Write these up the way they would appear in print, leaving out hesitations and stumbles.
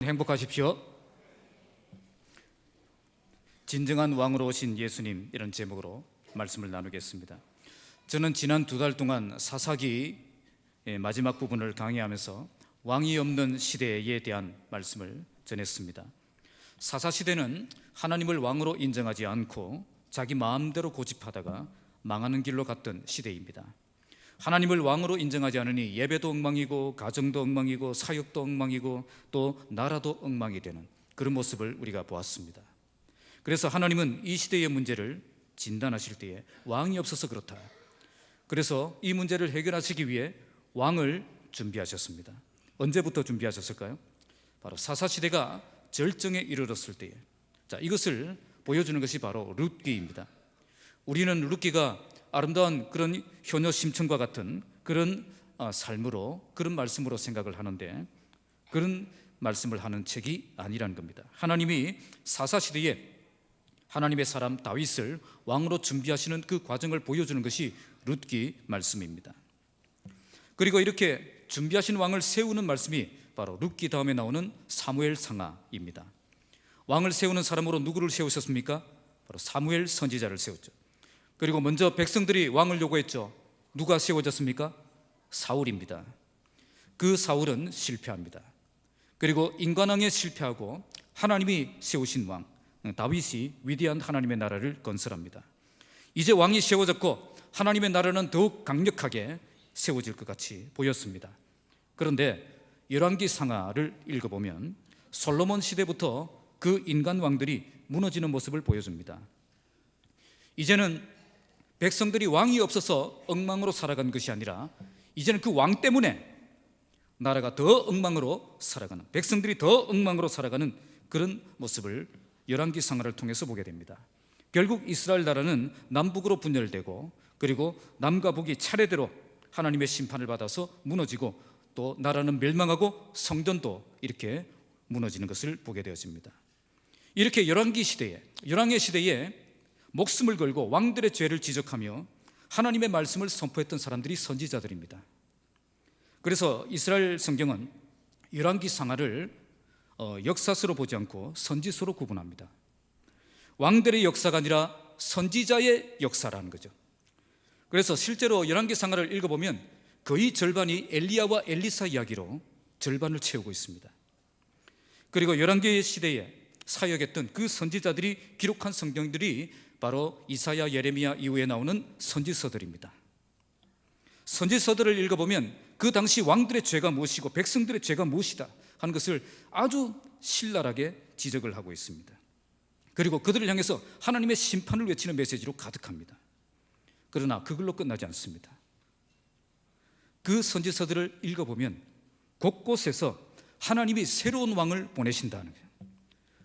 행복하십시오. 진정한 왕으로 오신 예수님, 이런 제목으로 말씀을 나누겠습니다. 저는 지난 2달 동안 사사기 마지막 부분을 강의하면서 왕이 없는 시대에 대한 말씀을 전했습니다. 사사시대는 하나님을 왕으로 인정하지 않고 자기 마음대로 고집하다가 망하는 길로 갔던 시대입니다. 하나님을 왕으로 인정하지 않으니 예배도 엉망이고 가정도 엉망이고 사역도 엉망이고 또 나라도 엉망이 되는 그런 모습을 우리가 보았습니다. 그래서 하나님은 이 시대의 문제를 진단하실 때에 왕이 없어서 그렇다. 그래서 이 문제를 해결하시기 위해 왕을 준비하셨습니다. 언제부터 준비하셨을까요? 바로 사사시대가 절정에 이르렀을 때에, 이것을 보여주는 것이 바로 룻기입니다. 우리는 룻기가 아름다운 그런 효녀 심청과 같은 그런 삶으로, 그런 말씀으로 생각을 하는데, 그런 말씀을 하는 책이 아니라는 겁니다. 하나님이 사사시대에 하나님의 사람 다윗을 왕으로 준비하시는 그 과정을 보여주는 것이 룻기 말씀입니다. 그리고 이렇게 준비하신 왕을 세우는 말씀이 바로 룻기 다음에 나오는 사무엘 상하입니다. 왕을 세우는 사람으로 누구를 세우셨습니까? 바로 사무엘 선지자를 세웠죠. 그리고 먼저 백성들이 왕을 요구했죠. 누가 세워졌습니까? 사울입니다. 그 사울은 실패합니다. 그리고 인간왕에 실패하고 하나님이 세우신 왕 다윗이 위대한 하나님의 나라를 건설합니다. 이제 왕이 세워졌고 하나님의 나라는 더욱 강력하게 세워질 것 같이 보였습니다. 그런데 열왕기 상하를 읽어보면 솔로몬 시대부터 그 인간 왕들이 무너지는 모습을 보여줍니다. 이제는 백성들이 왕이 없어서 엉망으로 살아간 것이 아니라 이제는 그 왕 때문에 나라가 더 엉망으로 살아가는, 백성들이 더 엉망으로 살아가는 그런 모습을 열왕기 상하를 통해서 보게 됩니다. 결국 이스라엘 나라는 남북으로 분열되고, 그리고 남과 북이 차례대로 하나님의 심판을 받아서 무너지고, 또 나라는 멸망하고 성전도 이렇게 무너지는 것을 보게 되어집니다. 이렇게 열왕의 시대에 목숨을 걸고 왕들의 죄를 지적하며 하나님의 말씀을 선포했던 사람들이 선지자들입니다. 그래서 이스라엘 성경은 열왕기 상하를 역사서로 보지 않고 선지서로 구분합니다. 왕들의 역사가 아니라 선지자의 역사라는 거죠. 그래서 실제로 열왕기 상하를 읽어보면 거의 절반이 엘리야와 엘리사 이야기로 절반을 채우고 있습니다. 그리고 열왕기 시대에 사역했던 그 선지자들이 기록한 성경들이 바로 이사야, 예레미야 이후에 나오는 선지서들입니다. 선지서들을 읽어보면 그 당시 왕들의 죄가 무엇이고 백성들의 죄가 무엇이다 하는 것을 아주 신랄하게 지적을 하고 있습니다. 그리고 그들을 향해서 하나님의 심판을 외치는 메시지로 가득합니다. 그러나 그걸로 끝나지 않습니다. 그 선지서들을 읽어보면 곳곳에서 하나님이 새로운 왕을 보내신다는 거예요.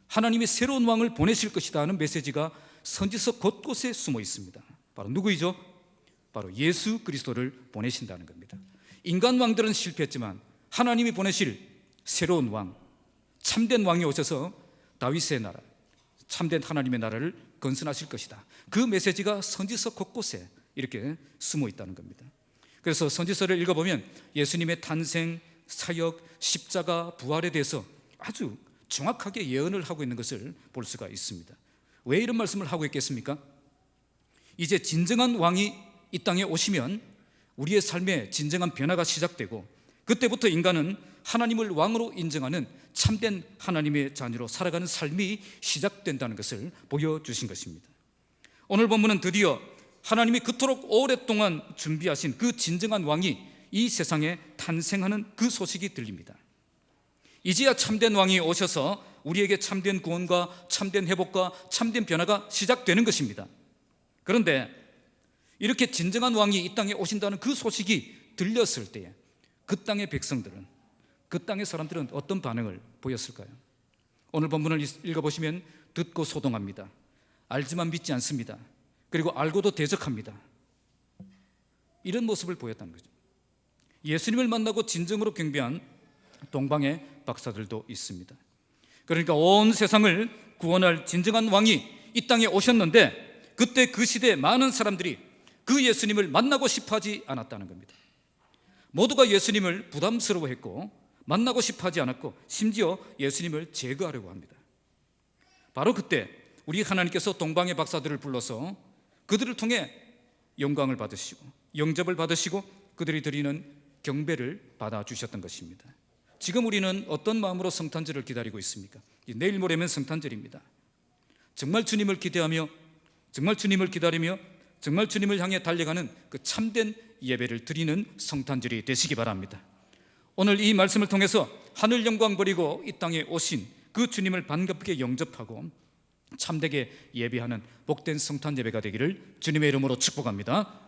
하나님이 새로운 왕을 보내실 것이다 하는 메시지가 선지서 곳곳에 숨어 있습니다. 바로 누구이죠? 바로 예수 그리스도를 보내신다는 겁니다. 인간 왕들은 실패했지만 하나님이 보내실 새로운 왕, 참된 왕이 오셔서 다윗의 나라, 참된 하나님의 나라를 건설하실 것이다. 그 메시지가 선지서 곳곳에 이렇게 숨어 있다는 겁니다. 그래서 선지서를 읽어보면 예수님의 탄생, 사역, 십자가, 부활에 대해서 아주 정확하게 예언을 하고 있는 것을 볼 수가 있습니다. 왜 이런 말씀을 하고 있겠습니까? 이제 진정한 왕이 이 땅에 오시면 우리의 삶에 진정한 변화가 시작되고, 그때부터 인간은 하나님을 왕으로 인정하는 참된 하나님의 자녀로 살아가는 삶이 시작된다는 것을 보여주신 것입니다. 오늘 본문은 드디어 하나님이 그토록 오랫동안 준비하신 그 진정한 왕이 이 세상에 탄생하는 그 소식이 들립니다. 이제야 참된 왕이 오셔서 우리에게 참된 구원과 참된 회복과 참된 변화가 시작되는 것입니다. 그런데 이렇게 진정한 왕이 이 땅에 오신다는 그 소식이 들렸을 때에 그 땅의 백성들은, 그 땅의 사람들은 어떤 반응을 보였을까요? 오늘 본문을 읽어보시면 듣고 소동합니다. 알지만 믿지 않습니다. 그리고 알고도 대적합니다. 이런 모습을 보였다는 거죠. 예수님을 만나고 진정으로 경배한 동방의 박사들도 있습니다. 그러니까 온 세상을 구원할 진정한 왕이 이 땅에 오셨는데, 그때 그 시대에 많은 사람들이 그 예수님을 만나고 싶어 하지 않았다는 겁니다. 모두가 예수님을 부담스러워했고 만나고 싶어 하지 않았고 심지어 예수님을 제거하려고 합니다. 바로 그때 우리 하나님께서 동방의 박사들을 불러서 그들을 통해 영광을 받으시고 영접을 받으시고 그들이 드리는 경배를 받아주셨던 것입니다. 지금 우리는 어떤 마음으로 성탄절을 기다리고 있습니까? 내일 모레면 성탄절입니다. 정말 주님을 기대하며 정말 주님을 기다리며 정말 주님을 향해 달려가는 그 참된 예배를 드리는 성탄절이 되시기 바랍니다. 오늘 이 말씀을 통해서 하늘 영광 버리고 이 땅에 오신 그 주님을 반갑게 영접하고 참되게 예배하는 복된 성탄 예배가 되기를 주님의 이름으로 축복합니다.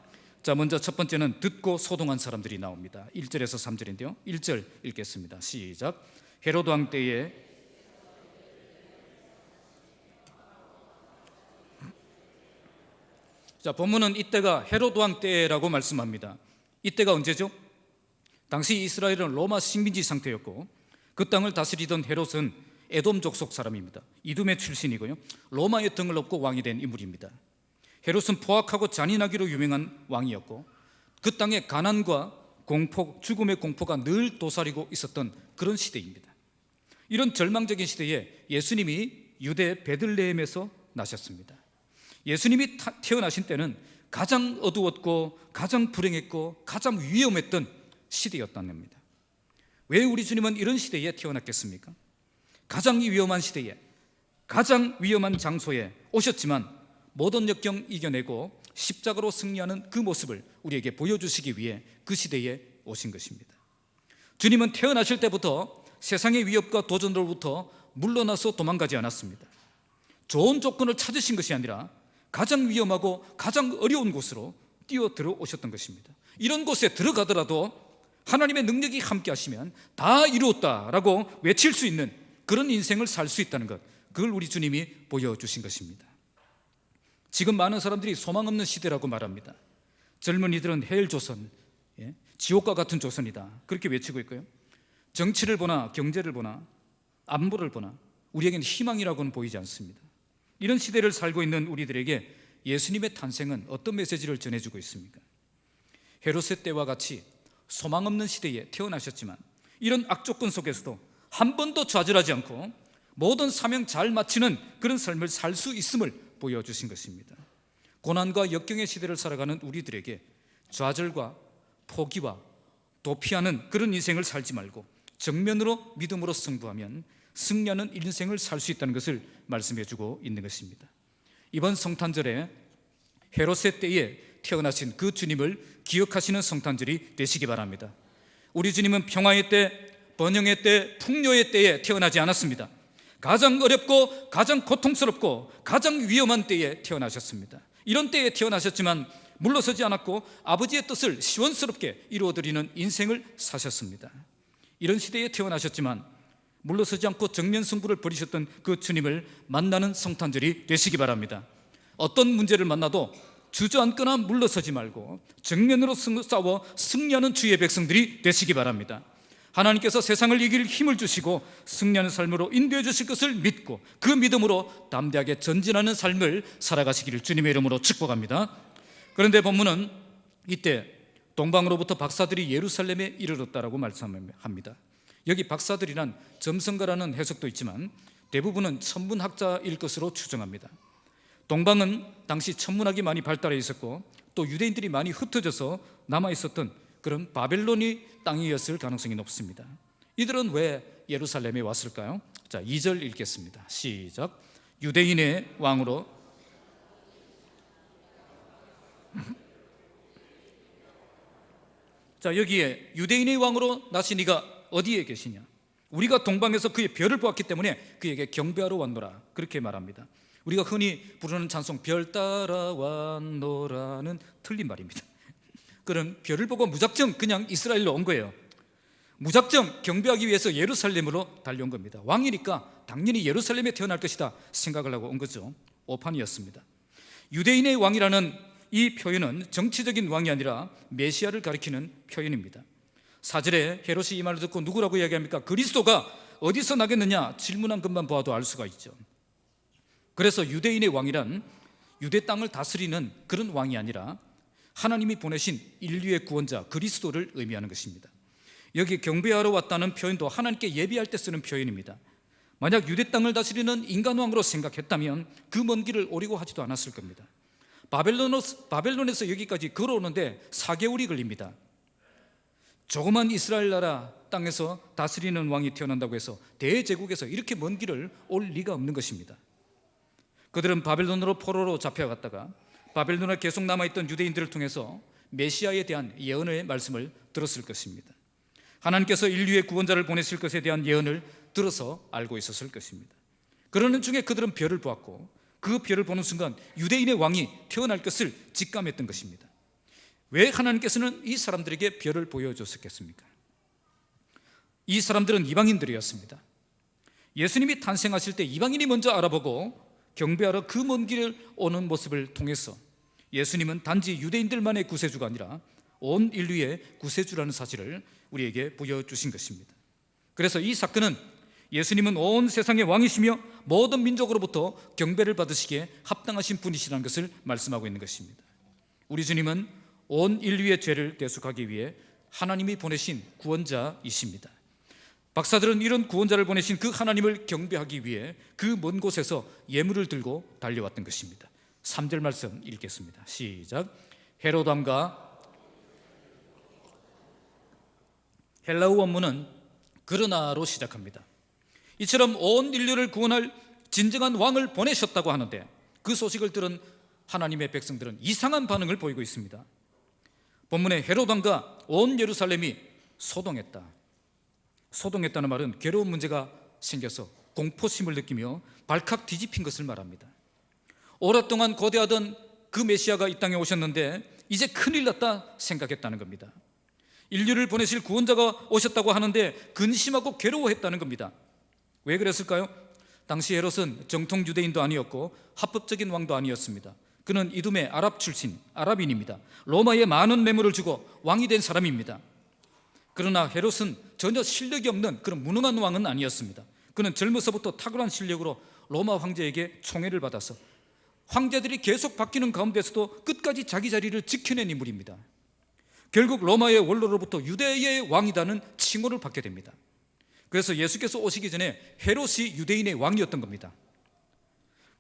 자, 먼저 첫 번째는 듣고 소동한 사람들이 나옵니다. 1절에서 3절인데요 1절 읽겠습니다. 시작. 헤로드 왕 때에 자, 본문은 이때가 헤로드 왕 때라고 말씀합니다. 이때가 언제죠? 당시 이스라엘은 로마 식민지 상태였고 그 땅을 다스리던 헤롯은 에돔 족속 사람입니다. 이두메 출신이고요, 로마의 등을 업고 왕이 된 인물입니다. 헤롯은 포악하고 잔인하기로 유명한 왕이었고 그 땅에 가난과 공포, 죽음의 공포가 늘 도사리고 있었던 그런 시대입니다. 이런 절망적인 시대에 예수님이 유대 베들레헴에서 나셨습니다. 예수님이 태어나신 때는 가장 어두웠고 가장 불행했고 가장 위험했던 시대였다는 겁니다. 왜 우리 주님은 이런 시대에 태어났겠습니까? 가장 위험한 시대에 가장 위험한 장소에 오셨지만 모든 역경 이겨내고 십자가로 승리하는 그 모습을 우리에게 보여주시기 위해 그 시대에 오신 것입니다. 주님은 태어나실 때부터 세상의 위협과 도전으로부터 물러나서 도망가지 않았습니다. 좋은 조건을 찾으신 것이 아니라 가장 위험하고 가장 어려운 곳으로 뛰어 들어오셨던 것입니다. 이런 곳에 들어가더라도 하나님의 능력이 함께 하시면 다 이루었다라고 외칠 수 있는 그런 인생을 살 수 있다는 것, 그걸 우리 주님이 보여주신 것입니다. 지금 많은 사람들이 소망 없는 시대라고 말합니다. 젊은이들은 헬조선, 지옥과 같은 조선이다, 그렇게 외치고 있고요, 정치를 보나 경제를 보나 안보를 보나 우리에게는 희망이라고는 보이지 않습니다. 이런 시대를 살고 있는 우리들에게 예수님의 탄생은 어떤 메시지를 전해주고 있습니까? 헤롯의 때와 같이 소망 없는 시대에 태어나셨지만 이런 악조건 속에서도 한 번도 좌절하지 않고 모든 사명 잘 마치는 그런 삶을 살 수 있음을 보여주신 것입니다. 고난과 역경의 시대를 살아가는 우리들에게 좌절과 포기와 도피하는 그런 인생을 살지 말고 정면으로 믿음으로 승부하면 승리하는 인생을 살 수 있다는 것을 말씀해 주고 있는 것입니다. 이번 성탄절에 헤롯의 때에 태어나신 그 주님을 기억하시는 성탄절이 되시기 바랍니다. 우리 주님은 평화의 때, 번영의 때, 풍요의 때에 태어나지 않았습니다. 가장 어렵고 가장 고통스럽고 가장 위험한 때에 태어나셨습니다. 이런 때에 태어나셨지만 물러서지 않았고 아버지의 뜻을 시원스럽게 이루어드리는 인생을 사셨습니다. 이런 시대에 태어나셨지만 물러서지 않고 정면 승부를 벌이셨던 그 주님을 만나는 성탄절이 되시기 바랍니다. 어떤 문제를 만나도 주저앉거나 물러서지 말고 정면으로 싸워 승리하는 주의 백성들이 되시기 바랍니다. 하나님께서 세상을 이길 힘을 주시고 승리하는 삶으로 인도해 주실 것을 믿고 그 믿음으로 담대하게 전진하는 삶을 살아가시기를 주님의 이름으로 축복합니다. 그런데 본문은 이때 동방으로부터 박사들이 예루살렘에 이르렀다라고 말씀합니다. 여기 박사들이란 점성가라는 해석도 있지만 대부분은 천문학자일 것으로 추정합니다. 동방은 당시 천문학이 많이 발달해 있었고 또 유대인들이 많이 흩어져서 남아있었던 그런 바벨론이 땅이었을 가능성이 높습니다. 이들은 왜 예루살렘에 왔을까요? 자, 2절 읽겠습니다. 시작. 유대인의 왕으로 자, 여기에 유대인의 왕으로 나신 이가 어디에 계시냐? 우리가 동방에서 그의 별을 보았기 때문에 그에게 경배하러 왔노라, 그렇게 말합니다. 우리가 흔히 부르는 찬송 별 따라 왔노라는 틀린 말입니다. 그럼 별을 보고 무작정 그냥 이스라엘로 온 거예요. 무작정 경배하기 위해서 예루살렘으로 달려온 겁니다. 왕이니까 당연히 예루살렘에 태어날 것이다 생각을 하고 온 거죠. 오판이었습니다. 유대인의 왕이라는 이 표현은 정치적인 왕이 아니라 메시아를 가리키는 표현입니다. 4절에 헤롯이 이 말을 듣고 누구라고 이야기합니까? 그리스도가 어디서 나겠느냐 질문한 것만 보아도 알 수가 있죠. 그래서 유대인의 왕이란 유대 땅을 다스리는 그런 왕이 아니라 하나님이 보내신 인류의 구원자 그리스도를 의미하는 것입니다. 여기 경배하러 왔다는 표현도 하나님께 예비할 때 쓰는 표현입니다. 만약 유대 땅을 다스리는 인간왕으로 생각했다면 그 먼 길을 오려고 하지도 않았을 겁니다. 바벨론에서 여기까지 걸어오는데 4개월이 걸립니다. 조그만 이스라엘 나라 땅에서 다스리는 왕이 태어난다고 해서 대제국에서 이렇게 먼 길을 올 리가 없는 것입니다. 그들은 바벨론으로 포로로 잡혀갔다가 바벨론에 계속 남아있던 유대인들을 통해서 메시아에 대한 예언의 말씀을 들었을 것입니다. 하나님께서 인류의 구원자를 보내실 것에 대한 예언을 들어서 알고 있었을 것입니다. 그러는 중에 그들은 별을 보았고 그 별을 보는 순간 유대인의 왕이 태어날 것을 직감했던 것입니다. 왜 하나님께서는 이 사람들에게 별을 보여줬었겠습니까? 이 사람들은 이방인들이었습니다. 예수님이 탄생하실 때 이방인이 먼저 알아보고 경배하러 그 먼 길을 오는 모습을 통해서 예수님은 단지 유대인들만의 구세주가 아니라 온 인류의 구세주라는 사실을 우리에게 보여주신 것입니다. 그래서 이 사건은 예수님은 온 세상의 왕이시며 모든 민족으로부터 경배를 받으시기에 합당하신 분이시라는 것을 말씀하고 있는 것입니다. 우리 주님은 온 인류의 죄를 대속하기 위해 하나님이 보내신 구원자이십니다. 박사들은 이런 구원자를 보내신 그 하나님을 경배하기 위해 그 먼 곳에서 예물을 들고 달려왔던 것입니다. 3절 말씀 읽겠습니다. 시작. 헤롯 왕과 헬라어 원문은 그러나로 시작합니다. 이처럼 온 인류를 구원할 진정한 왕을 보내셨다고 하는데 그 소식을 들은 하나님의 백성들은 이상한 반응을 보이고 있습니다. 본문에 헤롯 왕과 온 예루살렘이 소동했다. 소동했다는 말은 괴로운 문제가 생겨서 공포심을 느끼며 발칵 뒤집힌 것을 말합니다. 오랫동안 고대하던 그 메시아가 이 땅에 오셨는데 이제 큰일 났다 생각했다는 겁니다. 인류를 보내실 구원자가 오셨다고 하는데 근심하고 괴로워했다는 겁니다. 왜 그랬을까요? 당시 헤롯은 정통 유대인도 아니었고 합법적인 왕도 아니었습니다. 그는 이두메 아랍 출신 아랍인입니다. 로마에 많은 뇌물을 주고 왕이 된 사람입니다. 그러나 헤롯은 전혀 실력이 없는 그런 무능한 왕은 아니었습니다. 그는 젊어서부터 탁월한 실력으로 로마 황제에게 총애를 받아서 황제들이 계속 바뀌는 가운데서도 끝까지 자기 자리를 지켜낸 인물입니다. 결국 로마의 원로로부터 유대의 왕이라는 칭호를 받게 됩니다. 그래서 예수께서 오시기 전에 헤롯이 유대인의 왕이었던 겁니다.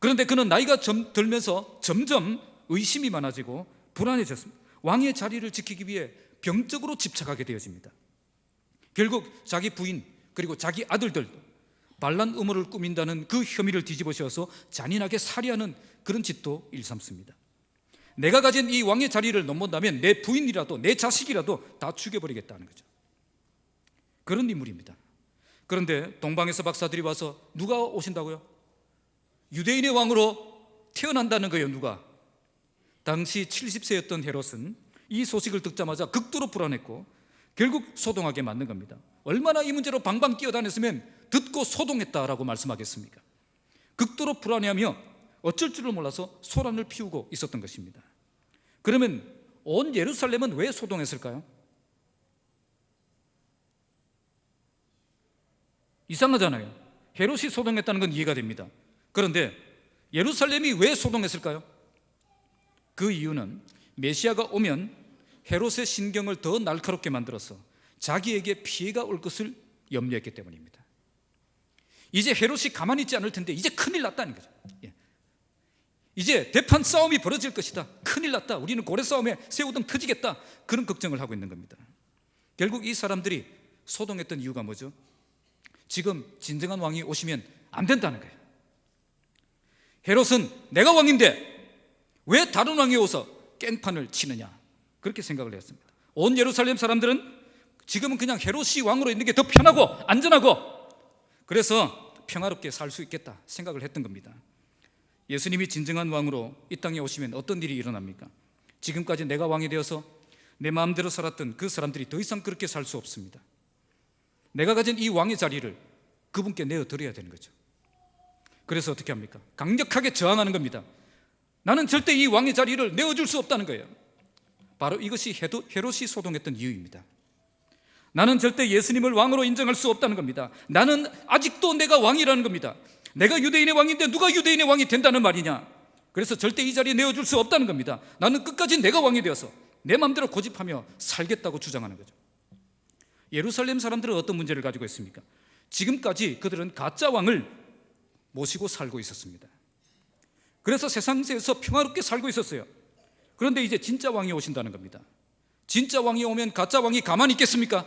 그런데 그는 나이가 들면서 점점 의심이 많아지고 불안해졌습니다. 왕의 자리를 지키기 위해 병적으로 집착하게 되어집니다. 결국 자기 부인 그리고 자기 아들들도 반란 음모를 꾸민다는 그 혐의를 뒤집어 씌워서 잔인하게 살해하는 그런 짓도 일삼습니다. 내가 가진 이 왕의 자리를 넘본다면 내 부인이라도 내 자식이라도 다 죽여버리겠다는 거죠. 그런 인물입니다. 그런데 동방에서 박사들이 와서 누가 오신다고요? 유대인의 왕으로 태어난다는 거예요. 누가? 당시 70세였던 헤롯은 이 소식을 듣자마자 극도로 불안했고 결국 소동하게 만든 겁니다. 얼마나 이 문제로 방방 뛰어다녔으면 듣고 소동했다라고 말씀하겠습니까? 극도로 불안해하며 어쩔 줄을 몰라서 소란을 피우고 있었던 것입니다. 그러면 온 예루살렘은 왜 소동했을까요? 이상하잖아요. 헤롯이 소동했다는 건 이해가 됩니다. 그런데 예루살렘이 왜 소동했을까요? 그 이유는 메시아가 오면 헤롯의 신경을 더 날카롭게 만들어서 자기에게 피해가 올 것을 염려했기 때문입니다. 이제 헤롯이 가만히 있지 않을 텐데 이제 큰일 났다는 거죠. 이제 대판 싸움이 벌어질 것이다. 큰일 났다. 우리는 고래 싸움에 새우등 터지겠다. 그런 걱정을 하고 있는 겁니다. 결국 이 사람들이 소동했던 이유가 뭐죠? 지금 진정한 왕이 오시면 안 된다는 거예요. 헤롯은 내가 왕인데 왜 다른 왕이 오서 깽판을 치느냐, 그렇게 생각을 했습니다. 온 예루살렘 사람들은 지금은 그냥 헤롯이 왕으로 있는 게 더 편하고 안전하고 그래서 평화롭게 살 수 있겠다 생각을 했던 겁니다. 예수님이 진정한 왕으로 이 땅에 오시면 어떤 일이 일어납니까? 지금까지 내가 왕이 되어서 내 마음대로 살았던 그 사람들이 더 이상 그렇게 살 수 없습니다. 내가 가진 이 왕의 자리를 그분께 내어드려야 되는 거죠. 그래서 어떻게 합니까? 강력하게 저항하는 겁니다. 나는 절대 이 왕의 자리를 내어줄 수 없다는 거예요. 바로 이것이 헤롯이 소동했던 이유입니다. 나는 절대 예수님을 왕으로 인정할 수 없다는 겁니다. 나는 아직도 내가 왕이라는 겁니다. 내가 유대인의 왕인데 누가 유대인의 왕이 된다는 말이냐. 그래서 절대 이 자리에 내어줄 수 없다는 겁니다. 나는 끝까지 내가 왕이 되어서 내 마음대로 고집하며 살겠다고 주장하는 거죠. 예루살렘 사람들은 어떤 문제를 가지고 있습니까? 지금까지 그들은 가짜 왕을 모시고 살고 있었습니다. 그래서 세상에서 평화롭게 살고 있었어요. 그런데 이제 진짜 왕이 오신다는 겁니다. 진짜 왕이 오면 가짜 왕이 가만히 있겠습니까?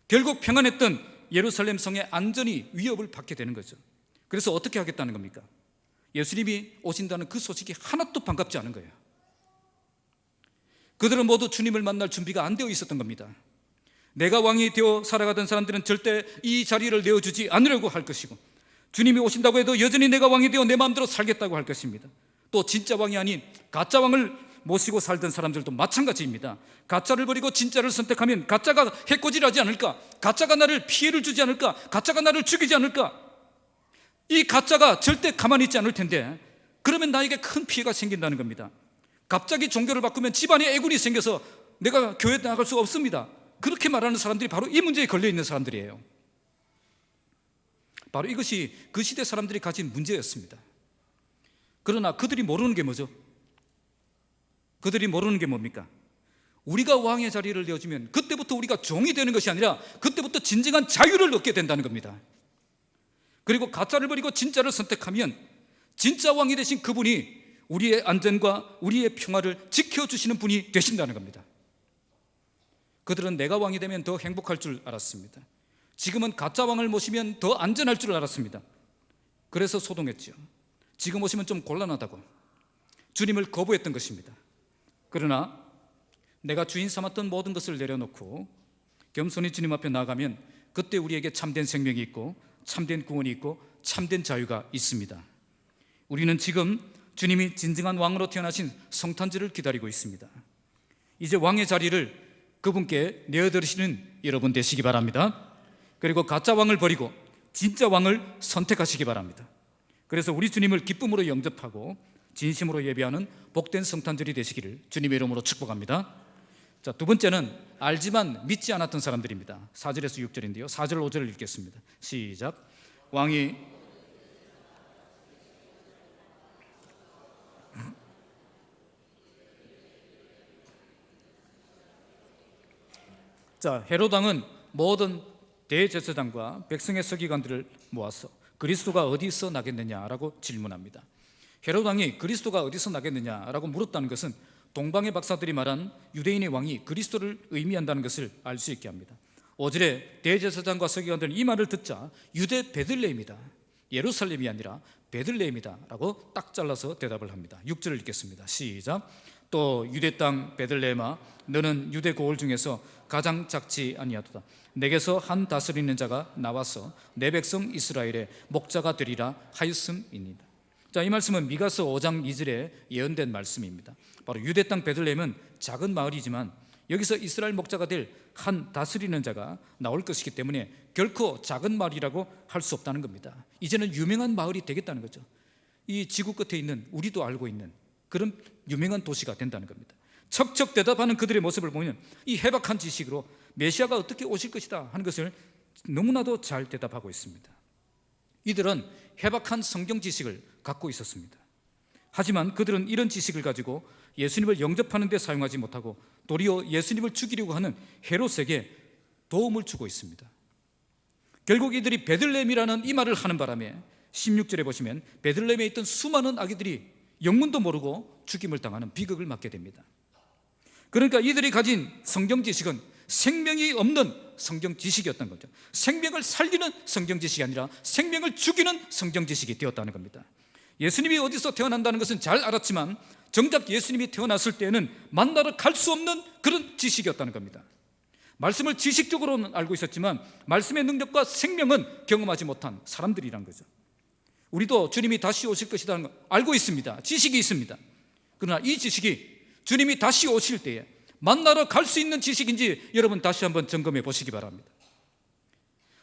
결국 평안했던 예루살렘 성의 안전이 위협을 받게 되는 거죠. 그래서 어떻게 하겠다는 겁니까? 예수님이 오신다는 그 소식이 하나도 반갑지 않은 거예요. 그들은 모두 주님을 만날 준비가 안 되어 있었던 겁니다. 내가 왕이 되어 살아가던 사람들은 절대 이 자리를 내어주지 않으려고 할 것이고, 주님이 오신다고 해도 여전히 내가 왕이 되어 내 마음대로 살겠다고 할 것입니다. 또 진짜 왕이 아닌 가짜 왕을 모시고 살던 사람들도 마찬가지입니다. 가짜를 버리고 진짜를 선택하면 가짜가 해코지하지 않을까? 가짜가 나를 피해를 주지 않을까? 가짜가 나를 죽이지 않을까? 이 가짜가 절대 가만히 있지 않을 텐데, 그러면 나에게 큰 피해가 생긴다는 겁니다. 갑자기 종교를 바꾸면 집안에 애군이 생겨서 내가 교회에 나갈 수가 없습니다. 그렇게 말하는 사람들이 바로 이 문제에 걸려있는 사람들이에요. 바로 이것이 그 시대 사람들이 가진 문제였습니다. 그러나 그들이 모르는 게 뭐죠? 그들이 모르는 게 뭡니까? 우리가 왕의 자리를 내어주면 그때부터 우리가 종이 되는 것이 아니라 그때부터 진정한 자유를 얻게 된다는 겁니다. 그리고 가짜를 버리고 진짜를 선택하면 진짜 왕이 되신 그분이 우리의 안전과 우리의 평화를 지켜주시는 분이 되신다는 겁니다. 그들은 내가 왕이 되면 더 행복할 줄 알았습니다. 지금은 가짜 왕을 모시면 더 안전할 줄 알았습니다. 그래서 소동했죠. 지금 오시면 좀 곤란하다고 주님을 거부했던 것입니다. 그러나 내가 주인 삼았던 모든 것을 내려놓고 겸손히 주님 앞에 나가면 그때 우리에게 참된 생명이 있고 참된 구원이 있고 참된 자유가 있습니다. 우리는 지금 주님이 진정한 왕으로 태어나신 성탄절을 기다리고 있습니다. 이제 왕의 자리를 그분께 내어드리시는 여러분 되시기 바랍니다. 그리고 가짜 왕을 버리고 진짜 왕을 선택하시기 바랍니다. 그래서 우리 주님을 기쁨으로 영접하고 진심으로 예배하는 복된 성탄절이 되시기를 주님의 이름으로 축복합니다. 자, 두 번째는 알지만 믿지 않았던 사람들입니다. 4절에서 6절인데요 4절 5절을 읽겠습니다. 시작. 왕이 헤롯 왕은 모든 대제사장과 백성의 서기관들을 모아서 그리스도가 어디서 나겠느냐라고 질문합니다. 헤롯 왕이 그리스도가 어디서 나겠느냐라고 물었다는 것은 동방의 박사들이 말한 유대인의 왕이 그리스도를 의미한다는 것을 알 수 있게 합니다. 5절에 대제사장과 서기관들은 이 말을 듣자 유대 베들레헴이다, 예루살렘이 아니라 베들레헴이다 라고 딱 잘라서 대답을 합니다. 6절을 읽겠습니다. 시작. 또 유대 땅 베들레헴아, 너는 유대 고을 중에서 가장 작지 아니하도다. 내게서 한 다스리는 자가 나와서 내 백성 이스라엘의 목자가 되리라 하였음이니이다. 자, 이 말씀은 미가서 5장 2절에 예언된 말씀입니다. 바로 유대 땅 베들레헴은 작은 마을이지만 여기서 이스라엘 목자가 될 한 다스리는 자가 나올 것이기 때문에 결코 작은 마을이라고 할 수 없다는 겁니다. 이제는 유명한 마을이 되겠다는 거죠. 이 지구 끝에 있는 우리도 알고 있는 그런 유명한 도시가 된다는 겁니다. 척척 대답하는 그들의 모습을 보면 이 해박한 지식으로 메시아가 어떻게 오실 것이다 하는 것을 너무나도 잘 대답하고 있습니다. 이들은 해박한 성경 지식을 갖고 있었습니다. 하지만 그들은 이런 지식을 가지고 예수님을 영접하는 데 사용하지 못하고 도리어 예수님을 죽이려고 하는 헤롯에게 도움을 주고 있습니다. 결국 이들이 베들레헴이라는 이 말을 하는 바람에 16절에 보시면 베들레헴에 있던 수많은 아기들이 영문도 모르고 죽임을 당하는 비극을 맞게 됩니다. 그러니까 이들이 가진 성경 지식은 생명이 없는 성경 지식이었던 거죠. 생명을 살리는 성경 지식이 아니라 생명을 죽이는 성경 지식이 되었다는 겁니다. 예수님이 어디서 태어난다는 것은 잘 알았지만 정작 예수님이 태어났을 때에는 만나러 갈 수 없는 그런 지식이었다는 겁니다. 말씀을 지식적으로는 알고 있었지만 말씀의 능력과 생명은 경험하지 못한 사람들이란 거죠. 우리도 주님이 다시 오실 것이라는 걸 알고 있습니다. 지식이 있습니다. 그러나 이 지식이 주님이 다시 오실 때에 만나러 갈 수 있는 지식인지 여러분 다시 한번 점검해 보시기 바랍니다.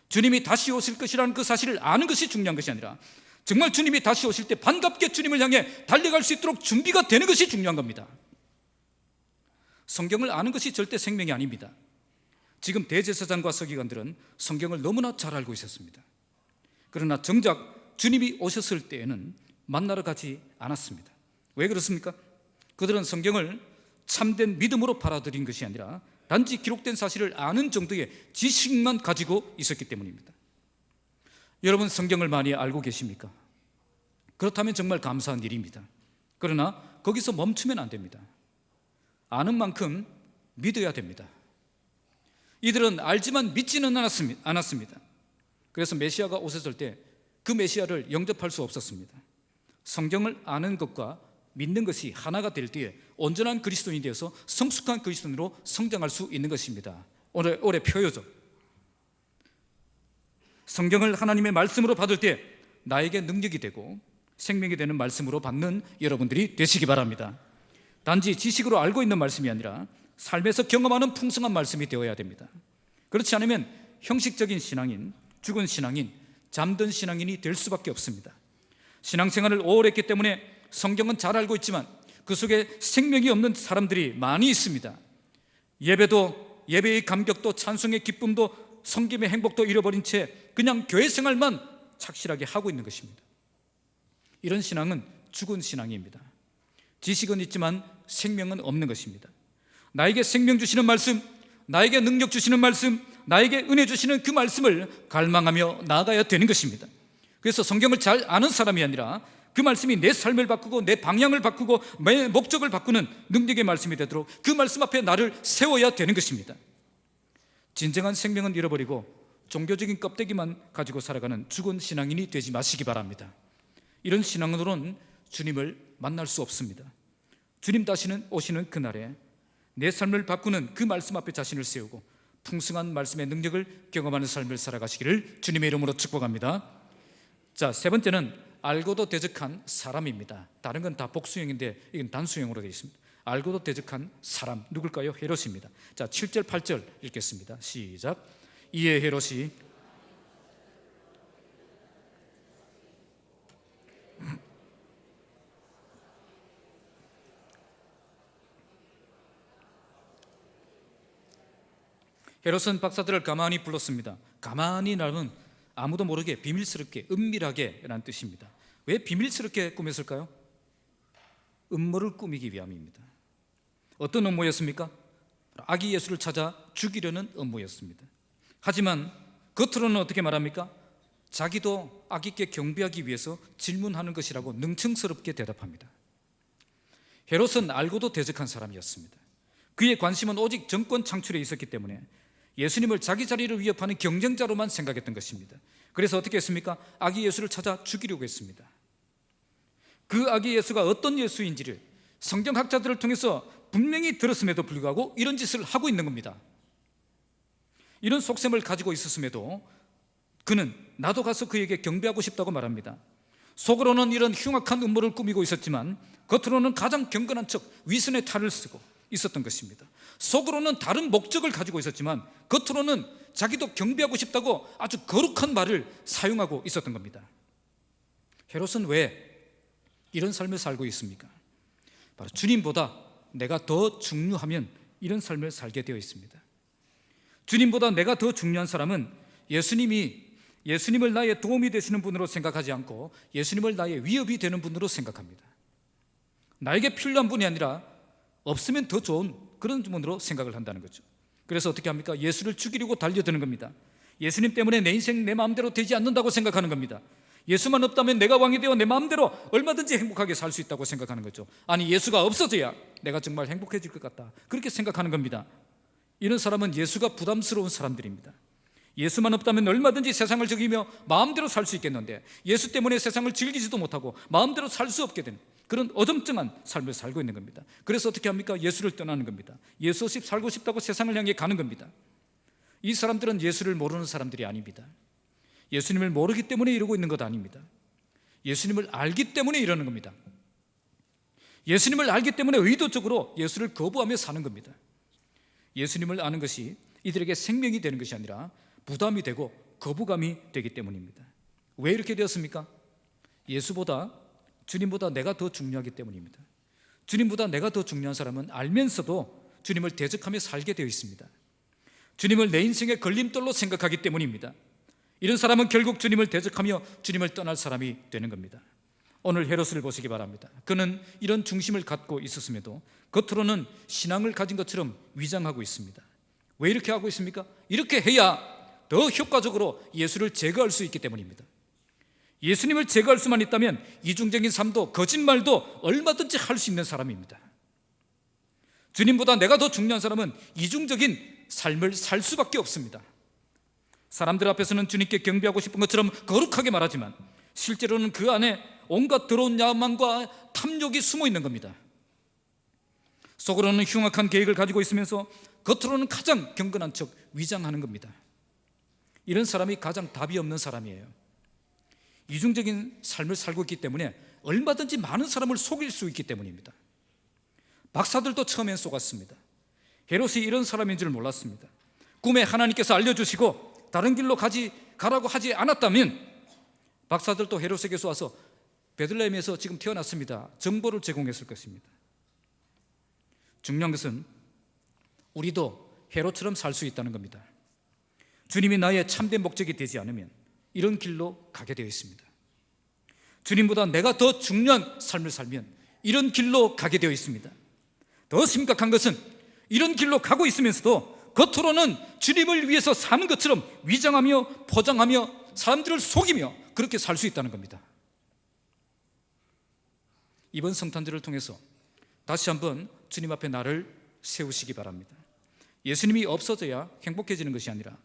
주님이 다시 오실 것이라는 그 사실을 아는 것이 중요한 것이 아니라 정말 주님이 다시 오실 때 반갑게 주님을 향해 달려갈 수 있도록 준비가 되는 것이 중요한 겁니다. 성경을 아는 것이 절대 생명이 아닙니다. 지금 대제사장과 서기관들은 성경을 너무나 잘 알고 있었습니다. 그러나 정작 주님이 오셨을 때에는 만나러 가지 않았습니다. 왜 그렇습니까? 그들은 성경을 참된 믿음으로 받아들인 것이 아니라 단지 기록된 사실을 아는 정도의 지식만 가지고 있었기 때문입니다. 여러분, 성경을 많이 알고 계십니까? 그렇다면 정말 감사한 일입니다. 그러나 거기서 멈추면 안 됩니다. 아는 만큼 믿어야 됩니다. 이들은 알지만 믿지는 않았습니다. 그래서 메시아가 오셨을 때 그 메시아를 영접할 수 없었습니다. 성경을 아는 것과 믿는 것이 하나가 될 때에 온전한 그리스도인이 되어서 성숙한 그리스도인으로 성장할 수 있는 것입니다. 올해 표요죠. 성경을 하나님의 말씀으로 받을 때 나에게 능력이 되고 생명이 되는 말씀으로 받는 여러분들이 되시기 바랍니다. 단지 지식으로 알고 있는 말씀이 아니라 삶에서 경험하는 풍성한 말씀이 되어야 됩니다. 그렇지 않으면 형식적인 신앙인, 죽은 신앙인, 잠든 신앙인이 될 수밖에 없습니다. 신앙생활을 오래 했기 때문에 성경은 잘 알고 있지만 그 속에 생명이 없는 사람들이 많이 있습니다. 예배의 감격도 찬송의 기쁨도 섬김의 행복도 잃어버린 채 그냥 교회 생활만 착실하게 하고 있는 것입니다. 이런 신앙은 죽은 신앙입니다. 지식은 있지만 생명은 없는 것입니다. 나에게 생명 주시는 말씀, 나에게 능력 주시는 말씀, 나에게 은혜 주시는 그 말씀을 갈망하며 나아가야 되는 것입니다. 그래서 성경을 잘 아는 사람이 아니라 그 말씀이 내 삶을 바꾸고 내 방향을 바꾸고 내 목적을 바꾸는 능력의 말씀이 되도록 그 말씀 앞에 나를 세워야 되는 것입니다. 진정한 생명은 잃어버리고 종교적인 껍데기만 가지고 살아가는 죽은 신앙인이 되지 마시기 바랍니다. 이런 신앙으로는 주님을 만날 수 없습니다. 주님 다시는 오시는 그날에 내 삶을 바꾸는 그 말씀 앞에 자신을 세우고 풍성한 말씀의 능력을 경험하는 삶을 살아가시기를 주님의 이름으로 축복합니다. 자, 세 번째는 알고도 대적한 사람입니다. 다른 건 다 복수형인데 이건 단수형으로 되어 있습니다. 알고도 대적한 사람, 누굴까요? 헤롯입니다. 자, 7절 8절 읽겠습니다. 시작. 이에 헤롯이 헤롯은 박사들을 가만히 불렀습니다. 가만히 나면 아무도 모르게 비밀스럽게, 은밀하게 라는 뜻입니다. 왜 비밀스럽게 꾸몄을까요? 음모를 꾸미기 위함입니다. 어떤 음모였습니까? 아기 예수를 찾아 죽이려는 음모였습니다. 하지만 겉으로는 어떻게 말합니까? 자기도 아기께 경배하기 위해서 질문하는 것이라고 능청스럽게 대답합니다. 헤롯은 알고도 대적한 사람이었습니다. 그의 관심은 오직 정권 창출에 있었기 때문에 예수님을 자기 자리를 위협하는 경쟁자로만 생각했던 것입니다. 그래서 어떻게 했습니까? 아기 예수를 찾아 죽이려고 했습니다. 그 아기 예수가 어떤 예수인지를 성경학자들을 통해서 분명히 들었음에도 불구하고 이런 짓을 하고 있는 겁니다. 이런 속셈을 가지고 있었음에도 그는 나도 가서 그에게 경배하고 싶다고 말합니다. 속으로는 이런 흉악한 음모를 꾸미고 있었지만 겉으로는 가장 경건한 척 위선의 탈을 쓰고 있었던 것입니다. 속으로는 다른 목적을 가지고 있었지만 겉으로는 자기도 경배하고 싶다고 아주 거룩한 말을 사용하고 있었던 겁니다. 헤롯은 왜 이런 삶을 살고 있습니까? 바로 주님보다 내가 더 중요하면 이런 삶을 살게 되어 있습니다. 주님보다 내가 더 중요한 사람은 예수님을 나의 도움이 되시는 분으로 생각하지 않고 예수님을 나의 위협이 되는 분으로 생각합니다. 나에게 필요한 분이 아니라 없으면 더 좋은 그런 분으로 생각을 한다는 거죠. 그래서 어떻게 합니까? 예수를 죽이려고 달려드는 겁니다. 예수님 때문에 내 인생 내 마음대로 되지 않는다고 생각하는 겁니다. 예수만 없다면 내가 왕이 되어 내 마음대로 얼마든지 행복하게 살 수 있다고 생각하는 거죠. 아니, 예수가 없어져야 내가 정말 행복해질 것 같다, 그렇게 생각하는 겁니다. 이런 사람은 예수가 부담스러운 사람들입니다. 예수만 없다면 얼마든지 세상을 즐기며 마음대로 살 수 있겠는데 예수 때문에 세상을 즐기지도 못하고 마음대로 살 수 없게 되는 그런 어정쩡한 삶을 살고 있는 겁니다. 그래서 어떻게 합니까? 예수를 떠나는 겁니다. 예수 없이 살고 싶다고 세상을 향해 가는 겁니다. 이 사람들은 예수를 모르는 사람들이 아닙니다. 예수님을 모르기 때문에 이러고 있는 것 아닙니다. 예수님을 알기 때문에 이러는 겁니다. 예수님을 알기 때문에 의도적으로 예수를 거부하며 사는 겁니다. 예수님을 아는 것이 이들에게 생명이 되는 것이 아니라 부담이 되고 거부감이 되기 때문입니다. 왜 이렇게 되었습니까? 주님보다 내가 더 중요하기 때문입니다. 주님보다 내가 더 중요한 사람은 알면서도 주님을 대적하며 살게 되어 있습니다. 주님을 내 인생의 걸림돌로 생각하기 때문입니다. 이런 사람은 결국 주님을 대적하며 주님을 떠날 사람이 되는 겁니다. 오늘 헤롯을 보시기 바랍니다. 그는 이런 중심을 갖고 있었음에도 겉으로는 신앙을 가진 것처럼 위장하고 있습니다. 왜 이렇게 하고 있습니까? 이렇게 해야 더 효과적으로 예수를 제거할 수 있기 때문입니다. 예수님을 제거할 수만 있다면 이중적인 삶도 거짓말도 얼마든지 할 수 있는 사람입니다. 주님보다 내가 더 중요한 사람은 이중적인 삶을 살 수밖에 없습니다. 사람들 앞에서는 주님께 경배하고 싶은 것처럼 거룩하게 말하지만 실제로는 그 안에 온갖 더러운 야망과 탐욕이 숨어 있는 겁니다. 속으로는 흉악한 계획을 가지고 있으면서 겉으로는 가장 경건한 척 위장하는 겁니다. 이런 사람이 가장 답이 없는 사람이에요. 이중적인 삶을 살고 있기 때문에 얼마든지 많은 사람을 속일 수 있기 때문입니다. 박사들도 처음엔 속았습니다. 헤롯이 이런 사람인 줄 몰랐습니다. 꿈에 하나님께서 알려주시고 다른 길로 가라고 하지 않았다면 박사들도 헤롯에게서 와서 베들레헴에서 지금 태어났습니다 정보를 제공했을 것입니다. 중요한 것은 우리도 헤롯처럼 살 수 있다는 겁니다. 주님이 나의 참된 목적이 되지 않으면 이런 길로 가게 되어 있습니다. 주님보다 내가 더 중요한 삶을 살면 이런 길로 가게 되어 있습니다. 더 심각한 것은 이런 길로 가고 있으면서도 겉으로는 주님을 위해서 사는 것처럼 위장하며 포장하며 사람들을 속이며 그렇게 살 수 있다는 겁니다. 이번 성탄절을 통해서 다시 한번 주님 앞에 나를 세우시기 바랍니다. 예수님이 없어져야 행복해지는 것이 아니라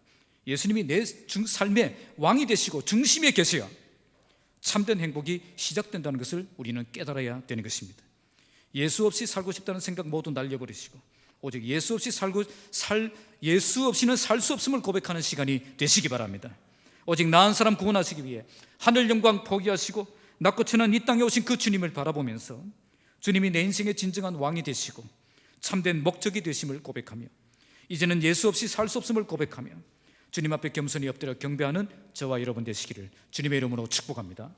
예수님이 내 삶의 왕이 되시고 중심에 계셔야 참된 행복이 시작된다는 것을 우리는 깨달아야 되는 것입니다. 예수 없이 살고 싶다는 생각 모두 날려버리시고 오직 예수 없이는 살 수 없음을 고백하는 시간이 되시기 바랍니다. 오직 나은 사람 구원하시기 위해 하늘 영광 포기하시고 낮고 천한 이 땅에 오신 그 주님을 바라보면서 주님이 내 인생의 진정한 왕이 되시고 참된 목적이 되심을 고백하며 이제는 예수 없이 살 수 없음을 고백하며 주님 앞에 겸손히 엎드려 경배하는 저와 여러분 되시기를 주님의 이름으로 축복합니다.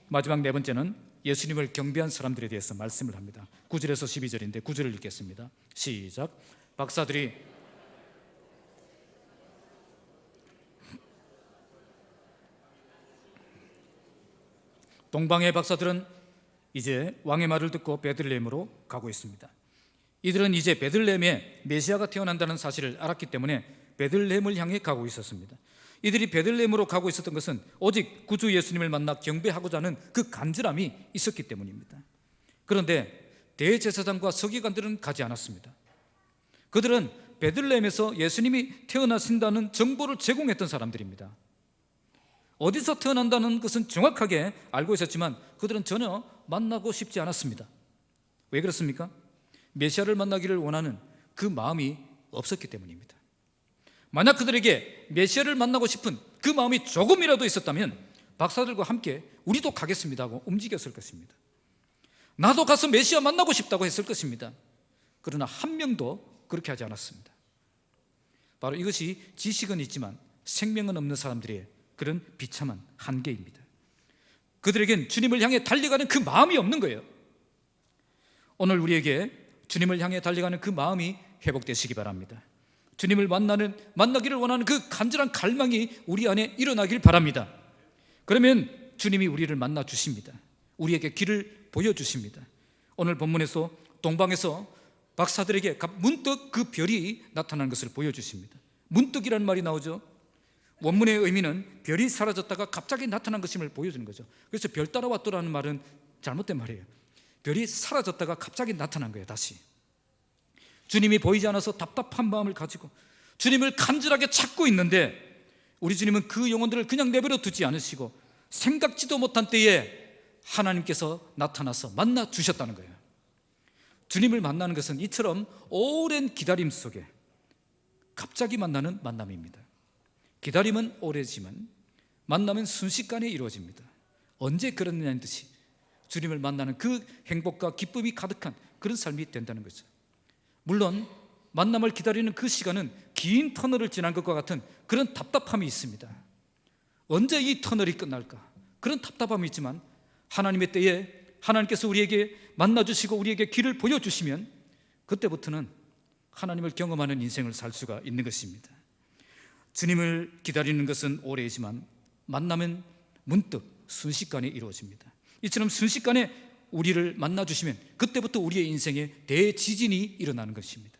마지막 네 번째는 예수님을 경배한 사람들에 대해서 말씀을 합니다. 9절에서 12절인데 9절을 읽겠습니다. 시작. 박사들이 동방의 박사들은 이제 왕의 말을 듣고 베들레헴으로 가고 있습니다. 이들은 이제 베들레헴에 메시아가 태어난다는 사실을 알았기 때문에 베들레헴을 향해 가고 있었습니다. 이들이 베들레헴으로 가고 있었던 것은 오직 구주 예수님을 만나 경배하고자 하는 그 간절함이 있었기 때문입니다. 그런데 대제사장과 서기관들은 가지 않았습니다. 그들은 베들레헴에서 예수님이 태어나신다는 정보를 제공했던 사람들입니다. 어디서 태어난다는 것은 정확하게 알고 있었지만 그들은 전혀 만나고 싶지 않았습니다. 왜 그렇습니까? 메시아를 만나기를 원하는 그 마음이 없었기 때문입니다. 만약 그들에게 메시아를 만나고 싶은 그 마음이 조금이라도 있었다면 박사들과 함께 우리도 가겠습니다 하고 움직였을 것입니다. 나도 가서 메시아 만나고 싶다고 했을 것입니다. 그러나 한 명도 그렇게 하지 않았습니다. 바로 이것이 지식은 있지만 생명은 없는 사람들의 그런 비참한 한계입니다. 그들에겐 주님을 향해 달려가는 그 마음이 없는 거예요. 오늘 우리에게 주님을 향해 달려가는 그 마음이 회복되시기 바랍니다. 주님을 만나기를 원하는 그 간절한 갈망이 우리 안에 일어나길 바랍니다. 그러면 주님이 우리를 만나 주십니다. 우리에게 길을 보여주십니다. 오늘 본문에서 동방에서 박사들에게 문득 그 별이 나타난 것을 보여주십니다. 문득이라는 말이 나오죠. 원문의 의미는 별이 사라졌다가 갑자기 나타난 것임을 보여주는 거죠. 그래서 별 따라왔더라는 말은 잘못된 말이에요. 별이 사라졌다가 갑자기 나타난 거예요. 다시 주님이 보이지 않아서 답답한 마음을 가지고 주님을 간절하게 찾고 있는데 우리 주님은 그 영혼들을 그냥 내버려 두지 않으시고 생각지도 못한 때에 하나님께서 나타나서 만나 주셨다는 거예요. 주님을 만나는 것은 이처럼 오랜 기다림 속에 갑자기 만나는 만남입니다. 기다림은 오래지만 만남은 순식간에 이루어집니다. 언제 그러느냐는 듯이 주님을 만나는 그 행복과 기쁨이 가득한 그런 삶이 된다는 거죠. 물론 만남을 기다리는 그 시간은 긴 터널을 지난 것과 같은 그런 답답함이 있습니다. 언제 이 터널이 끝날까? 그런 답답함이 있지만 하나님의 때에 하나님께서 우리에게 만나주시고 우리에게 길을 보여주시면 그때부터는 하나님을 경험하는 인생을 살 수가 있는 것입니다. 주님을 기다리는 것은 오래지만 만나면 문득 순식간에 이루어집니다. 이처럼 순식간에 우리를 만나주시면 그때부터 우리의 인생에 대지진이 일어나는 것입니다.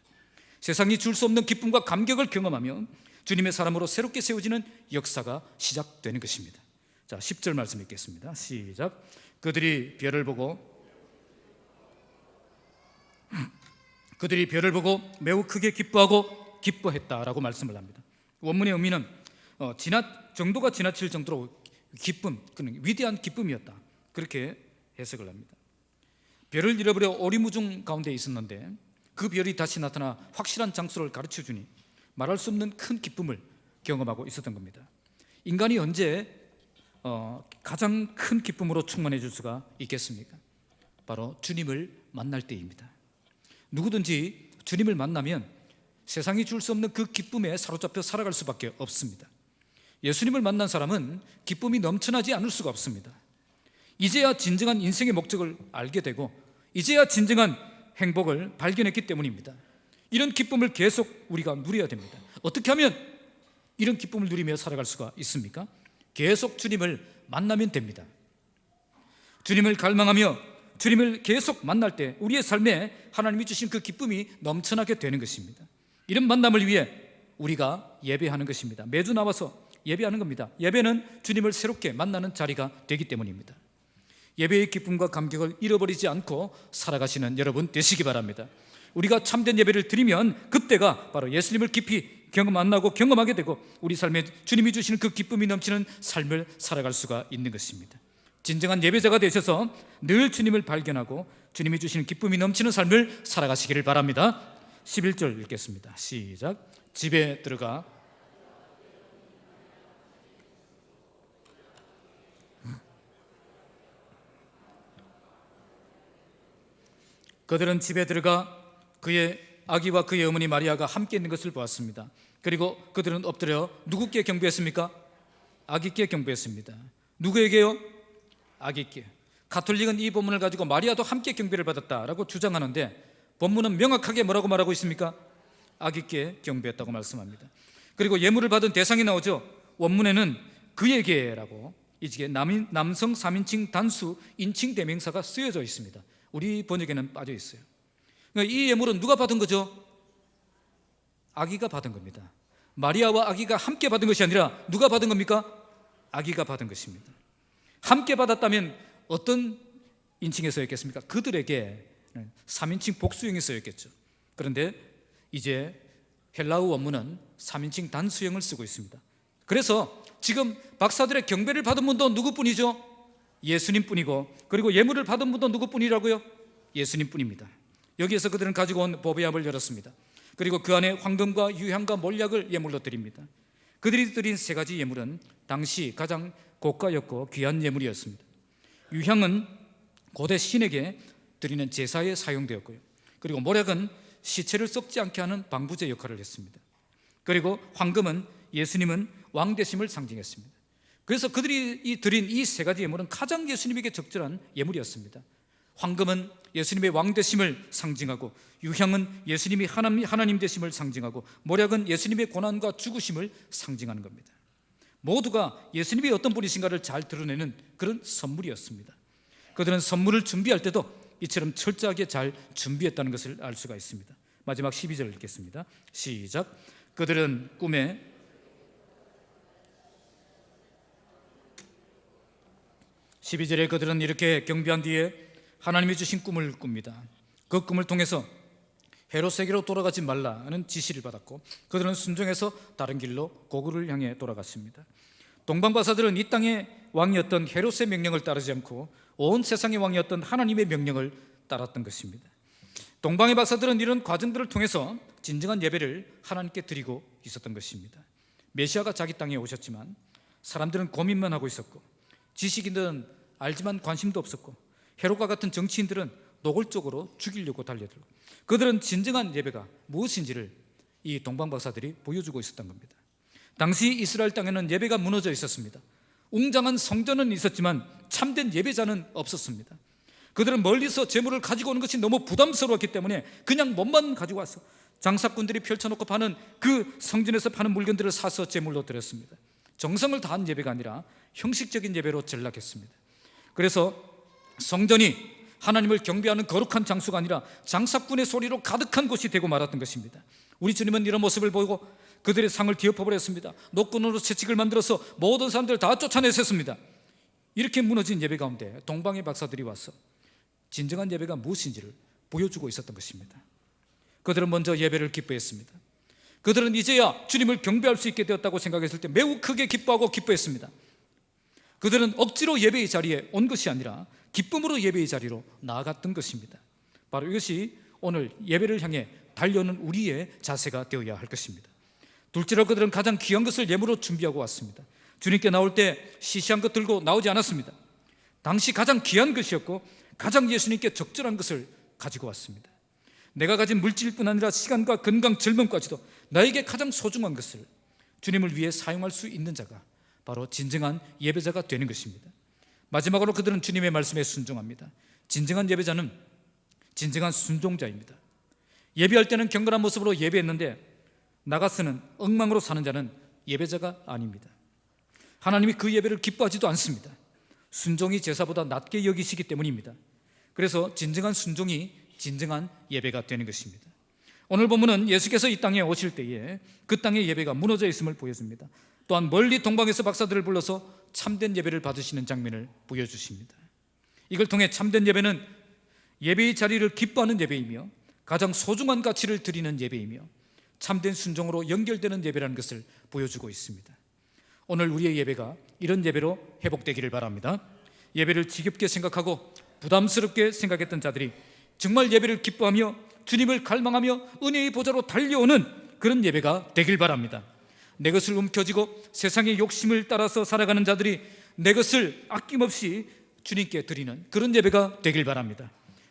세상이 줄 수 없는 기쁨과 감격을 경험하며 주님의 사람으로 새롭게 세워지는 역사가 시작되는 것입니다. 자, 10절 말씀 읽겠습니다. 시작. 그들이 별을 보고 매우 크게 기뻐했다라고 말씀을 합니다. 원문의 의미는 정도가 지나칠 정도로 기쁨, 그는 위대한 기쁨이었다, 그렇게 해석을 합니다. 별을 잃어버려 오리무중 가운데 있었는데 그 별이 다시 나타나 확실한 장소를 가르쳐 주니 말할 수 없는 큰 기쁨을 경험하고 있었던 겁니다. 인간이 언제 가장 큰 기쁨으로 충만해질 수가 있겠습니까? 바로 주님을 만날 때입니다. 누구든지 주님을 만나면 세상이 줄 수 없는 그 기쁨에 사로잡혀 살아갈 수밖에 없습니다. 예수님을 만난 사람은 기쁨이 넘쳐나지 않을 수가 없습니다. 이제야 진정한 인생의 목적을 알게 되고 이제야 진정한 행복을 발견했기 때문입니다. 이런 기쁨을 계속 우리가 누려야 됩니다. 어떻게 하면 이런 기쁨을 누리며 살아갈 수가 있습니까? 계속 주님을 만나면 됩니다. 주님을 갈망하며 주님을 계속 만날 때 우리의 삶에 하나님이 주신 그 기쁨이 넘쳐나게 되는 것입니다. 이런 만남을 위해 우리가 예배하는 것입니다. 매주 나와서 예배하는 겁니다. 예배는 주님을 새롭게 만나는 자리가 되기 때문입니다. 예배의 기쁨과 감격을 잃어버리지 않고 살아가시는 여러분 되시기 바랍니다. 우리가 참된 예배를 드리면 그때가 바로 예수님을 깊이 만나고 경험하게 되고 우리 삶에 주님이 주시는 그 기쁨이 넘치는 삶을 살아갈 수가 있는 것입니다. 진정한 예배자가 되셔서 늘 주님을 발견하고 주님이 주시는 기쁨이 넘치는 삶을 살아가시기를 바랍니다. 11절 읽겠습니다. 시작. 집에 들어가 그들은 집에 들어가 그의 아기와 그의 어머니 마리아가 함께 있는 것을 보았습니다. 그리고 그들은 엎드려 누구께 경배했습니까? 아기께 경배했습니다. 누구에게요? 아기께. 가톨릭은 이 본문을 가지고 마리아도 함께 경배를 받았다라고 주장하는데 본문은 명확하게 뭐라고 말하고 있습니까? 아기께 경배했다고 말씀합니다. 그리고 예물을 받은 대상이 나오죠. 원문에는 그에게라고 이게 남성 3인칭 단수 인칭 대명사가 쓰여져 있습니다. 우리 번역에는 빠져 있어요. 그러니까 이 예물은 누가 받은 거죠? 아기가 받은 겁니다. 마리아와 아기가 함께 받은 것이 아니라 누가 받은 겁니까? 아기가 받은 것입니다. 함께 받았다면 어떤 인칭에 써있겠습니까? 그들에게 3인칭 복수형이 써있겠죠. 그런데 이제 헬라어 원문은 3인칭 단수형을 쓰고 있습니다. 그래서 지금 박사들의 경배를 받은 분도 누구뿐이죠? 예수님뿐이고, 그리고 예물을 받은 분도 누구뿐이라고요? 예수님뿐입니다. 여기에서 그들은 가지고 온 보배압을 열었습니다. 그리고 그 안에 황금과 유향과 몰약을 예물로 드립니다. 그들이 드린 세 가지 예물은 당시 가장 고가였고 귀한 예물이었습니다. 유향은 고대 신에게 드리는 제사에 사용되었고요. 그리고 몰약은 시체를 썩지 않게 하는 방부제 역할을 했습니다. 그리고 황금은 예수님은 왕 되심을 상징했습니다. 그래서 그들이 드린 이 세 가지 예물은 가장 예수님에게 적절한 예물이었습니다. 황금은 예수님의 왕 되심을 상징하고, 유향은 예수님이 하나님 되심을 상징하고, 몰약은 예수님의 고난과 죽으심을 상징하는 겁니다. 모두가 예수님이 어떤 분이신가를 잘 드러내는 그런 선물이었습니다. 그들은 선물을 준비할 때도 이처럼 철저하게 잘 준비했다는 것을 알 수가 있습니다. 마지막 12절 읽겠습니다. 시작. 그들은 꿈에 12절에 그들은 이렇게 경배한 뒤에 하나님이 주신 꿈을 꿉니다. 그 꿈을 통해서 헤롯에게로 돌아가지 말라는 지시를 받았고 그들은 순종해서 다른 길로 고구를 향해 돌아갔습니다. 동방박사들은 이 땅의 왕이었던 헤롯의 명령을 따르지 않고 온 세상의 왕이었던 하나님의 명령을 따랐던 것입니다. 동방의 박사들은 이런 과정들을 통해서 진정한 예배를 하나님께 드리고 있었던 것입니다. 메시아가 자기 땅에 오셨지만 사람들은 고민만 하고 있었고, 지식인들은 알지만 관심도 없었고, 헤롯과 같은 정치인들은 노골적으로 죽이려고 달려들고, 그들은 진정한 예배가 무엇인지를 이 동방박사들이 보여주고 있었던 겁니다. 당시 이스라엘 땅에는 예배가 무너져 있었습니다. 웅장한 성전은 있었지만 참된 예배자는 없었습니다. 그들은 멀리서 제물을 가지고 오는 것이 너무 부담스러웠기 때문에 그냥 몸만 가지고 와서 장사꾼들이 펼쳐놓고 파는 그 성전에서 파는 물건들을 사서 제물로 드렸습니다. 정성을 다한 예배가 아니라 형식적인 예배로 전락했습니다. 그래서 성전이 하나님을 경배하는 거룩한 장소가 아니라 장사꾼의 소리로 가득한 곳이 되고 말았던 것입니다. 우리 주님은 이런 모습을 보고 그들의 상을 뒤엎어버렸습니다. 노끈으로 채찍을 만들어서 모든 사람들 다 쫓아내셨습니다. 이렇게 무너진 예배 가운데 동방의 박사들이 와서 진정한 예배가 무엇인지를 보여주고 있었던 것입니다. 그들은 먼저 예배를 기뻐했습니다. 그들은 이제야 주님을 경배할 수 있게 되었다고 생각했을 때 매우 크게 기뻐하고 기뻐했습니다. 그들은 억지로 예배의 자리에 온 것이 아니라 기쁨으로 예배의 자리로 나아갔던 것입니다. 바로 이것이 오늘 예배를 향해 달려오는 우리의 자세가 되어야 할 것입니다. 둘째로 그들은 가장 귀한 것을 예물로 준비하고 왔습니다. 주님께 나올 때 시시한 것 들고 나오지 않았습니다. 당시 가장 귀한 것이었고 가장 예수님께 적절한 것을 가지고 왔습니다. 내가 가진 물질뿐 아니라 시간과 건강, 젊음까지도 나에게 가장 소중한 것을 주님을 위해 사용할 수 있는 자가 바로 진정한 예배자가 되는 것입니다. 마지막으로 그들은 주님의 말씀에 순종합니다. 진정한 예배자는 진정한 순종자입니다. 예배할 때는 경건한 모습으로 예배했는데 나가서는 엉망으로 사는 자는 예배자가 아닙니다. 하나님이 그 예배를 기뻐하지도 않습니다. 순종이 제사보다 낮게 여기시기 때문입니다. 그래서 진정한 순종이 진정한 예배가 되는 것입니다. 오늘 본문은 예수께서 이 땅에 오실 때에 그 땅의 예배가 무너져 있음을 보여줍니다. 또한 멀리 동방에서 박사들을 불러서 참된 예배를 받으시는 장면을 보여주십니다. 이걸 통해 참된 예배는 예배의 자리를 기뻐하는 예배이며 가장 소중한 가치를 드리는 예배이며 참된 순종으로 연결되는 예배라는 것을 보여주고 있습니다. 오늘 우리의 예배가 이런 예배로 회복되기를 바랍니다. 예배를 지겹게 생각하고 부담스럽게 생각했던 자들이 정말 예배를 기뻐하며 주님을 갈망하며 은혜의 보좌로 달려오는 그런 예배가 되길 바랍니다. 내 것을 움켜쥐고 세상의 욕심을 따라서 살아가는 자들이 내 것을 아낌없이 주님께 드리는 그런 예배가 되길 바랍니다.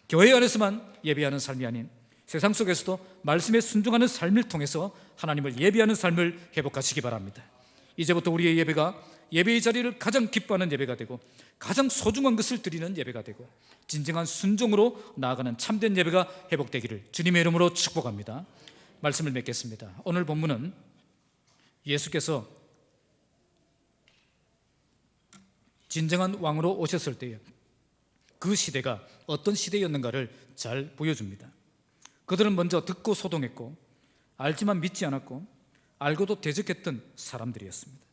교회 안에서만 예배하는 삶이 아닌 세상 속에서도 말씀에 순종하는 삶을 통해서 하나님을 예배하는 삶을 회복하시기 바랍니다. 이제부터 우리의 예배가 예배의 자리를 가장 기뻐하는 예배가 되고 가장 소중한 것을 드리는 예배가 되고 진정한 순종으로 나아가는 참된 예배가 회복되기를 주님의 이름으로 축복합니다. 말씀을 맺겠습니다. 오늘 본문은 예수께서 진정한 왕으로 오셨을 때에 그 시대가 어떤 시대였는가를 잘 보여줍니다. 그들은 먼저 듣고 소동했고 알지만 믿지 않았고 알고도 대적했던 사람들이었습니다.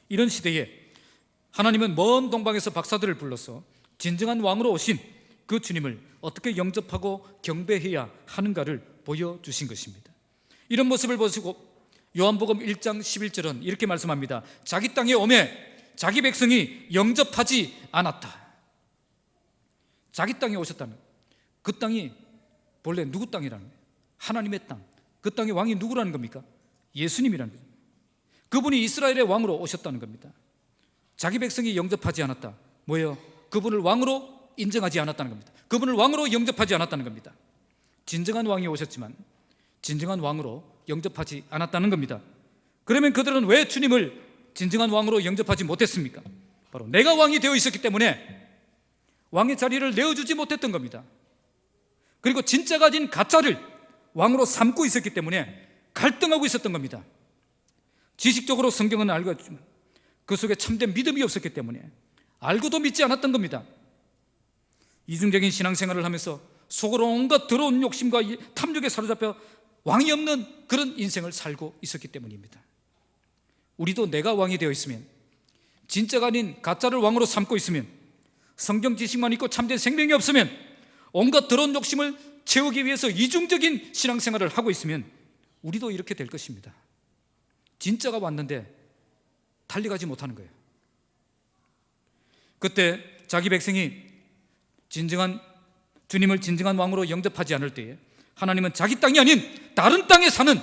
이런 시대에 하나님은 먼 동방에서 박사들을 불러서 진정한 왕으로 오신 그 주님을 어떻게 영접하고 경배해야 하는가를 보여주신 것입니다. 이런 모습을 보시고 요한복음 1장 11절은 이렇게 말씀합니다. 자기 땅에 오매 자기 백성이 영접하지 않았다. 자기 땅에 오셨다는 그 땅이 본래 누구 땅이라는 거예요? 하나님의 땅. 그 땅의 왕이 누구라는 겁니까? 예수님이라는 거죠. 그분이 이스라엘의 왕으로 오셨다는 겁니다. 자기 백성이 영접하지 않았다. 뭐예요? 그분을 왕으로 인정하지 않았다는 겁니다. 그분을 왕으로 영접하지 않았다는 겁니다. 진정한 왕이 오셨지만 진정한 왕으로 영접하지 않았다는 겁니다. 그러면 그들은 왜 주님을 진정한 왕으로 영접하지 못했습니까? 바로 내가 왕이 되어 있었기 때문에 왕의 자리를 내어주지 못했던 겁니다. 그리고 진짜 가진 가짜를 왕으로 삼고 있었기 때문에 갈등하고 있었던 겁니다. 지식적으로 성경은 알고 있지만 그 속에 참된 믿음이 없었기 때문에 알고도 믿지 않았던 겁니다. 이중적인 신앙생활을 하면서 속으로 온갖 더러운 욕심과 탐욕에 사로잡혀 왕이 없는 그런 인생을 살고 있었기 때문입니다. 우리도 내가 왕이 되어 있으면, 진짜가 아닌 가짜를 왕으로 삼고 있으면, 성경 지식만 있고 참된 생명이 없으면, 온갖 더러운 욕심을 채우기 위해서 이중적인 신앙생활을 하고 있으면 우리도 이렇게 될 것입니다. 진짜가 왔는데 달려가지 못하는 거예요. 그때 자기 백성이 진정한 주님을 진정한 왕으로 영접하지 않을 때에 하나님은 자기 땅이 아닌 다른 땅에 사는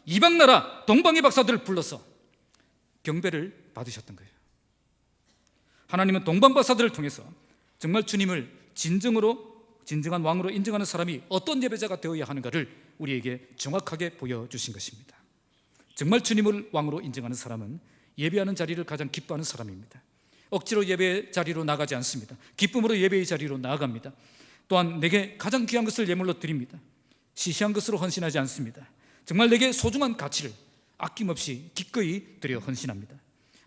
이방 나라 동방의 박사들을 불러서 경배를 받으셨던 거예요. 하나님은 동방 박사들을 통해서 정말 주님을 진정한 왕으로 인정하는 사람이 어떤 예배자가 되어야 하는가를 우리에게 정확하게 보여주신 것입니다. 정말 주님을 왕으로 인정하는 사람은 예배하는 자리를 가장 기뻐하는 사람입니다. 억지로 예배 자리로 나가지 않습니다. 기쁨으로 예배의 자리로 나아갑니다. 또한 내게 가장 귀한 것을 예물로 드립니다. 시시한 것으로 헌신하지 않습니다. 정말 내게 소중한 가치를 아낌없이 기꺼이 드려 헌신합니다.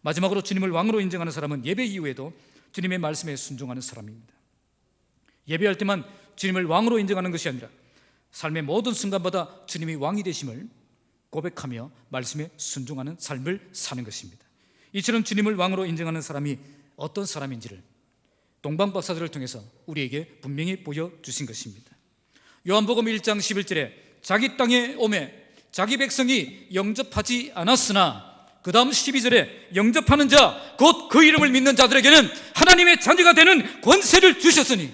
마지막으로 주님을 왕으로 인정하는 사람은 예배 이후에도 주님의 말씀에 순종하는 사람입니다. 예배할 때만 주님을 왕으로 인정하는 것이 아니라 삶의 모든 순간마다 주님이 왕이 되심을 고백하며 말씀에 순종하는 삶을 사는 것입니다. 이처럼 주님을 왕으로 인정하는 사람이 어떤 사람인지를 동방박사들을 통해서 우리에게 분명히 보여주신 것입니다. 요한복음 1장 11절에 자기 땅에 오매 자기 백성이 영접하지 않았으나 그 다음 12절에 영접하는 자 곧 그 이름을 믿는 자들에게는 하나님의 자녀가 되는 권세를 주셨으니,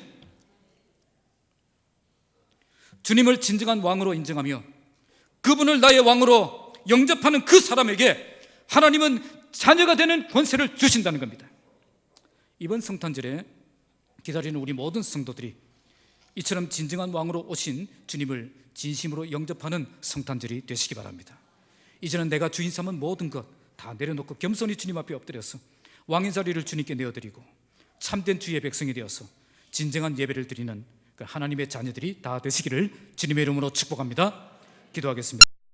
주님을 진정한 왕으로 인정하며 그분을 나의 왕으로 영접하는 그 사람에게 하나님은 자녀가 되는 권세를 주신다는 겁니다. 이번 성탄절에 기다리는 우리 모든 성도들이 이처럼 진정한 왕으로 오신 주님을 진심으로 영접하는 성탄절이 되시기 바랍니다. 이제는 내가 주인 삼은 모든 것 다 내려놓고 겸손히 주님 앞에 엎드려서 왕의 자리를 주님께 내어드리고 참된 주의 백성이 되어서 진정한 예배를 드리는 하나님의 자녀들이 다 되시기를 주님의 이름으로 축복합니다. 기도하겠습니다.